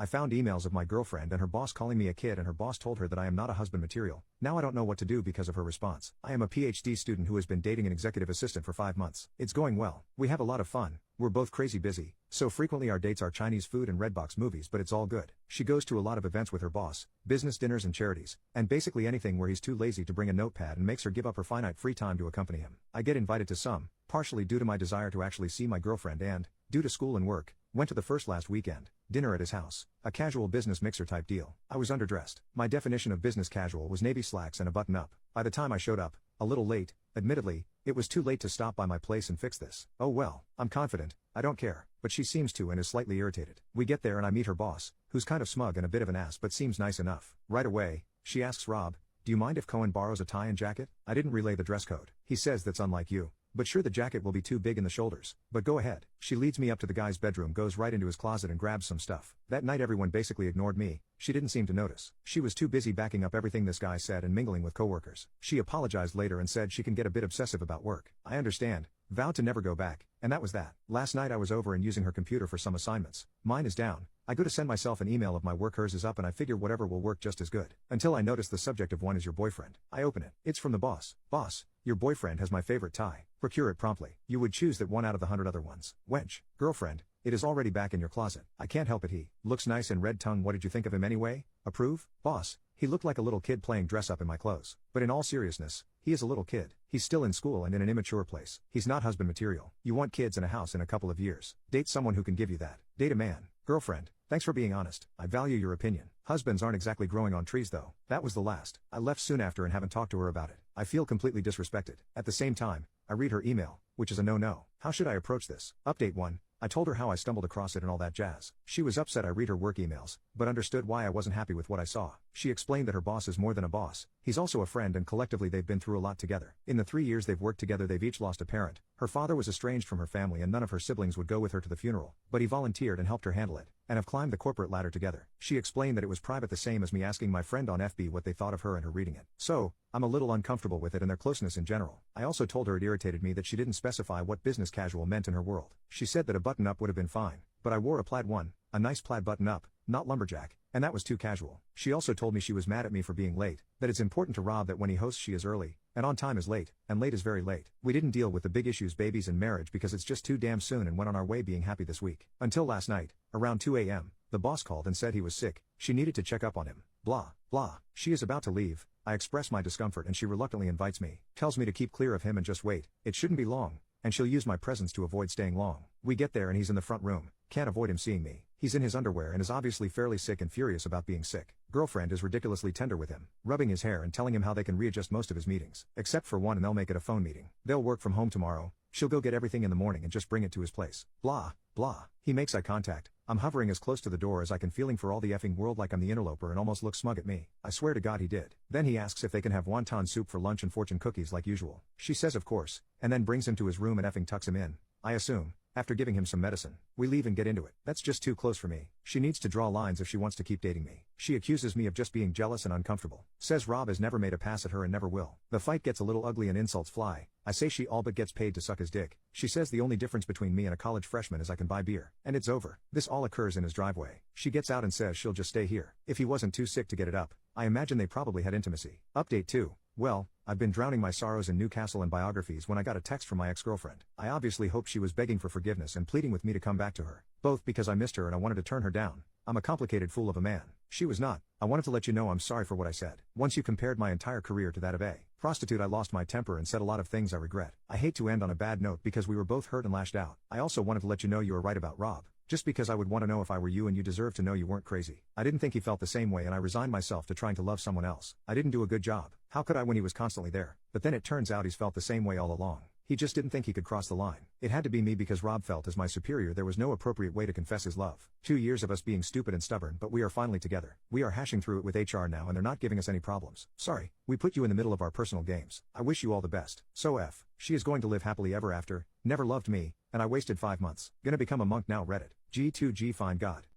I found emails of my girlfriend and her boss calling me a kid, and her boss told her that I am not a husband material. Now I don't know what to do because of her response. I am a PhD student who has been dating an executive assistant for 5 months. It's going well. We have a lot of fun. We're both crazy busy, so frequently our dates are Chinese food and Redbox movies, but it's all good. She goes to a lot of events with her boss, business dinners and charities, and basically anything where he's too lazy to bring a notepad and makes her give up her finite free time to accompany him. I get invited to some, partially due to my desire to actually see my girlfriend and, due to school and work, went to the first last weekend, dinner at his house, a casual business mixer type deal. I was underdressed. My definition of business casual was navy slacks and a button up. By the time I showed up, a little late, admittedly, it was too late to stop by my place and fix this. Oh well, I'm confident, I don't care, but she seems to and is slightly irritated. We get there and I meet her boss, who's kind of smug and a bit of an ass but seems nice enough. Right away, she asks Rob, "Do you mind if Cohen borrows a tie and jacket?" I didn't relay the dress code. He says that's unlike you. But sure, the jacket will be too big in the shoulders. But go ahead. She leads me up to the guy's bedroom, goes right into his closet and grabs some stuff. That night everyone basically ignored me. She didn't seem to notice. She was too busy backing up everything this guy said and mingling with coworkers. She apologized later and said she can get a bit obsessive about work. I understand. Vowed to never go back. And that was that. Last night I was over and using her computer for some assignments. Mine is down. I go to send myself an email of my work, hers is up, and I figure whatever will work just as good. Until I notice the subject of one is your boyfriend. I open it. It's from the boss. Boss, your boyfriend has my favorite tie. Procure it promptly. You would choose that one out of the 100 other ones. Wench. Girlfriend, it is already back in your closet. I can't help it. He looks nice and red tongue. What did you think of him anyway? Approve? Boss, he looked like a little kid playing dress up in my clothes. But in all seriousness, he is a little kid. He's still in school and in an immature place. He's not husband material. You want kids and a house in a couple of years. Date someone who can give you that. Date a man. Girlfriend, thanks for being honest. I value your opinion. Husbands aren't exactly growing on trees though. That was the last. I left soon after and haven't talked to her about it. I feel completely disrespected. At the same time, I read her email, which is a no-no. How should I approach this? Update 1. I told her how I stumbled across it and all that jazz. She was upset I read her work emails, but understood why I wasn't happy with what I saw. She explained that her boss is more than a boss. He's also a friend, and collectively they've been through a lot together. In the 3 years they've worked together, they've each lost a parent. Her father was estranged from her family and none of her siblings would go with her to the funeral, but he volunteered and helped her handle it, and have climbed the corporate ladder together. She explained that it was private, the same as me asking my friend on FB what they thought of her and her reading it. So, I'm a little uncomfortable with it and their closeness in general. I also told her it irritated me that she didn't specify what business casual meant in her world. She said that a button-up would have been fine, but I wore a plaid one, a nice plaid button-up, not lumberjack, and that was too casual. She also told me she was mad at me for being late, that it's important to Rob that when he hosts she is early, and on time is late, and late is very late. We didn't deal with the big issues, babies and marriage, because it's just too damn soon, and went on our way being happy this week. Until last night, around 2 a.m., the boss called and said he was sick, she needed to check up on him. Blah, blah. She is about to leave. I express my discomfort and she reluctantly invites me, tells me to keep clear of him and just wait. It shouldn't be long, and she'll use my presence to avoid staying long. We get there and he's in the front room. Can't avoid him seeing me. He's in his underwear and is obviously fairly sick and furious about being sick. Girlfriend is ridiculously tender with him, rubbing his hair and telling him how they can readjust most of his meetings, except for one, and they'll make it a phone meeting. They'll work from home tomorrow. She'll go get everything in the morning and just bring it to his place. Blah, blah. He makes eye contact. I'm hovering as close to the door as I can, feeling for all the effing world like I'm the interloper, and almost looks smug at me. I swear to God he did. Then he asks if they can have wonton soup for lunch and fortune cookies like usual. She says of course, and then brings him to his room and effing tucks him in, I assume, after giving him some medicine. We leave and get into it. That's just too close for me. She needs to draw lines if she wants to keep dating me. She accuses me of just being jealous and uncomfortable. Says Rob has never made a pass at her and never will. The fight gets a little ugly and insults fly. I say she all but gets paid to suck his dick. She says the only difference between me and a college freshman is I can buy beer. And it's over. This all occurs in his driveway. She gets out and says she'll just stay here. If he wasn't too sick to get it up. I imagine they probably had intimacy. Update 2. Well, I've been drowning my sorrows in Newcastle and biographies when I got a text from my ex-girlfriend. I obviously hoped she was begging for forgiveness and pleading with me to come back to her. Both because I missed her and I wanted to turn her down. I'm a complicated fool of a man. She was not. I wanted to let you know I'm sorry for what I said. Once you compared my entire career to that of a prostitute, I lost my temper and said a lot of things I regret. I hate to end on a bad note because we were both hurt and lashed out. I also wanted to let you know you were right about Rob. Just because I would want to know if I were you, and you deserve to know you weren't crazy. I didn't think he felt the same way and I resigned myself to trying to love someone else. I didn't do a good job. How could I when he was constantly there? But then it turns out he's felt the same way all along. He just didn't think he could cross the line. It had to be me because Rob felt as my superior there was no appropriate way to confess his love. 2 years of us being stupid and stubborn, but we are finally together. We are hashing through it with HR now and they're not giving us any problems. Sorry, we put you in the middle of our personal games. I wish you all the best. So F. She is going to live happily ever after, never loved me, and I wasted 5 months. Gonna become a monk now, Reddit. G2G, find God.